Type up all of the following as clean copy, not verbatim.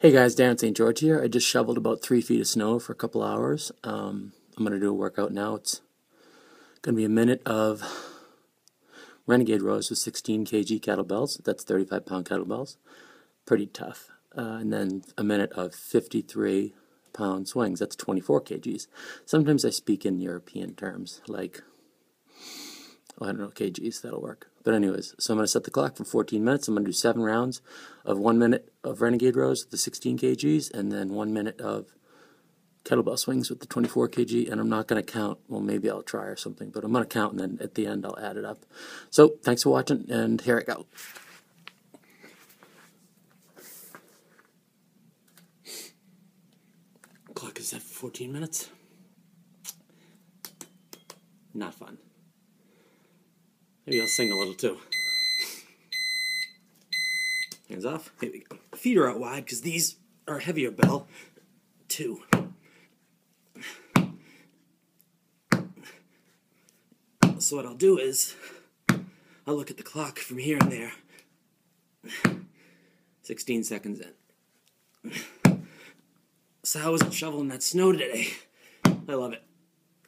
Hey guys, Dan at St. George here. I just shoveled about 3 feet of snow for a couple hours. I'm going to do a workout now. It's going to be a minute of renegade rows with 16 kg kettlebells. That's 35-pound kettlebells. Pretty tough. And then a minute of 53-pound swings. That's 24 kgs. Sometimes I speak in European terms, like, I don't know, kgs, that'll work. But anyways, so I'm going to set the clock for 14 minutes. I'm going to do 7 rounds of 1 minute of renegade rows with the 16 kgs, and then 1 minute of kettlebell swings with the 24 kg, and I'm not going to count. Well, maybe I'll try or something, but I'm going to count, and then at the end I'll add it up. So, thanks for watching, and here I go. Clock is set for 14 minutes. Not fun. Maybe I'll sing a little too. Hands off. Here we go. Feet are out wide because these are a heavier bell. 2. So what I'll do is I'll look at the clock from here and there. 16 seconds in. So how was it shoveling that snow today? I love it.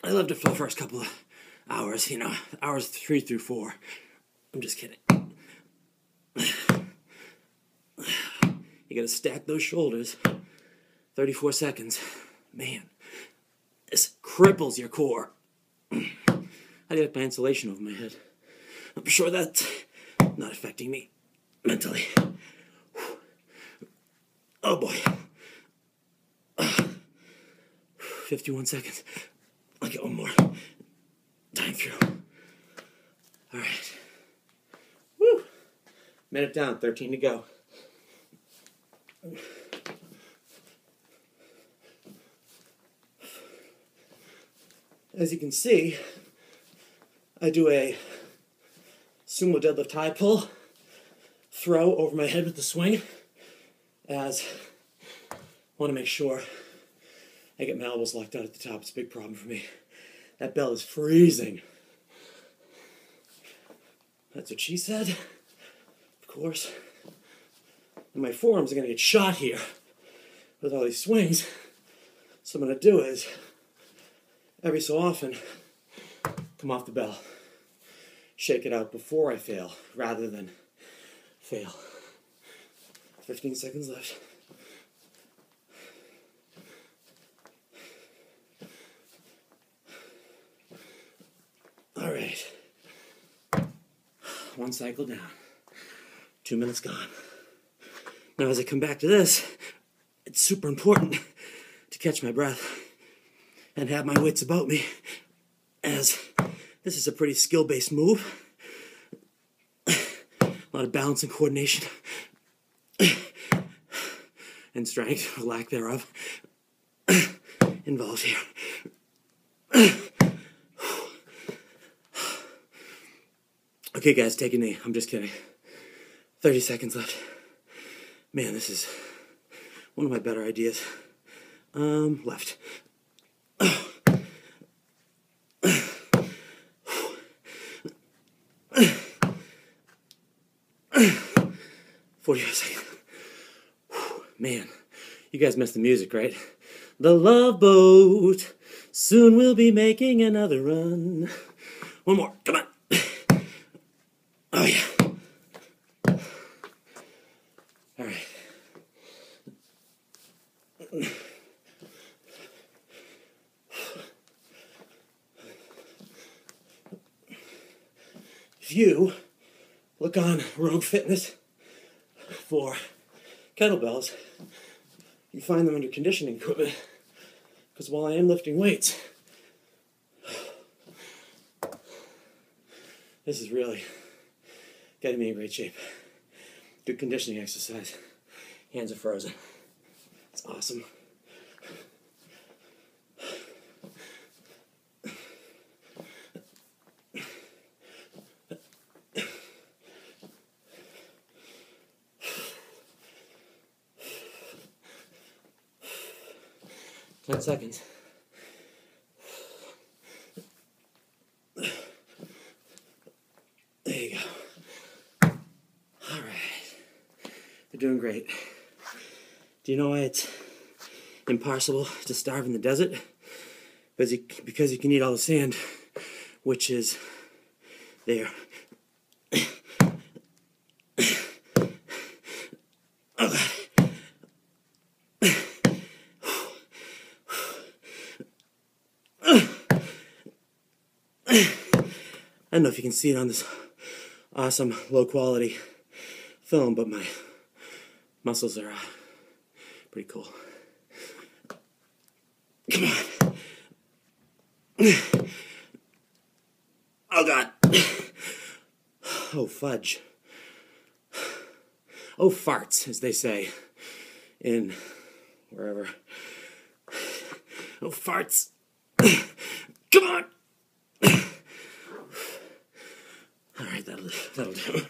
I loved it for the first couple of hours, hours 3 through 4. I'm just kidding. You gotta stack those shoulders. 34 seconds. Man, this cripples your core. I got my insulation over my head. I'm sure that's not affecting me mentally. Oh boy. 51 seconds. I'll get one more. Time through. Alright. Woo! Minute down, 13 to go. As you can see, I do a sumo deadlift high pull, throw over my head with the swing, as I want to make sure I get my elbows locked out at the top. It's a big problem for me. That bell is freezing. That's what she said. Of course. And my forearms are going to get shot here with all these swings. So what I'm going to do is, every so often, come off the bell. Shake it out before I fail, rather than fail. 15 seconds left. All right. 1 cycle down. 2 minutes gone. Now as I come back to this, it's super important to catch my breath and have my wits about me, as this is a pretty skill-based move. A lot of balance and coordination and strength, or lack thereof, involved here. Okay guys, take a knee. I'm just kidding. 30 seconds left. Man, this is one of my better ideas. Left. 45 seconds. Man, you guys missed the music, right? The Love Boat. Soon we'll be making another run. One more. Come on. Oh, yeah. All right. If you look on Rogue Fitness for kettlebells, you find them under conditioning equipment, because while I am lifting weights, this is really getting me in great shape. Good conditioning exercise. Hands are frozen. It's awesome. Ten seconds. There you go. All right. You're doing great. Do you know why it's impossible to starve in the desert? Because you can eat all the sand, which is there. Oh, I don't know if you can see it on this awesome low quality film, but my muscles are pretty cool. Come on. Oh God. Oh fudge. Oh farts, as they say in wherever. Oh farts. Come on. All right, that'll do.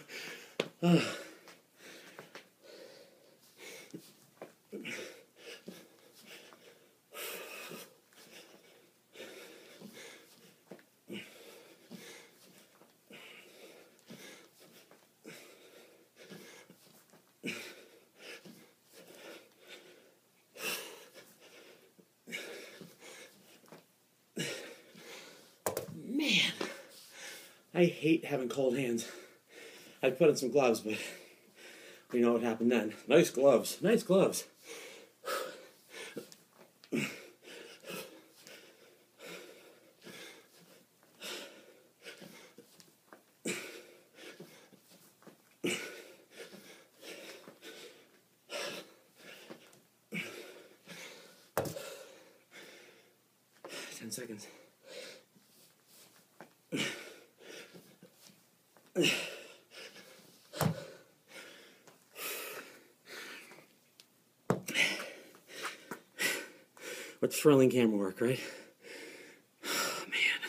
Man, I hate having cold hands. I put on some gloves, but we know what happened then. Nice gloves. Nice gloves. 10 seconds. What thrilling camera work, right? Oh, man.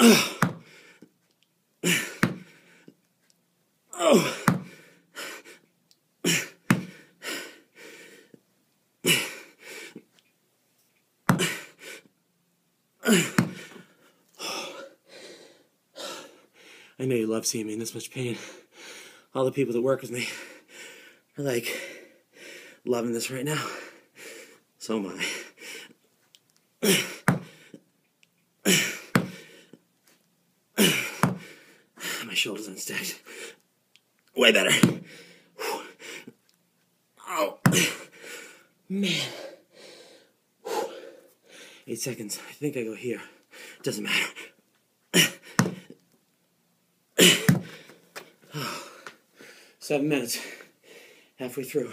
Oh. Oh. I know you love seeing me in this much pain. All the people that work with me are like loving this right now. So am I. My shoulders unstacked. Way better. Oh, man. 8 seconds. I think I go here. Doesn't matter. 7 minutes. Halfway through.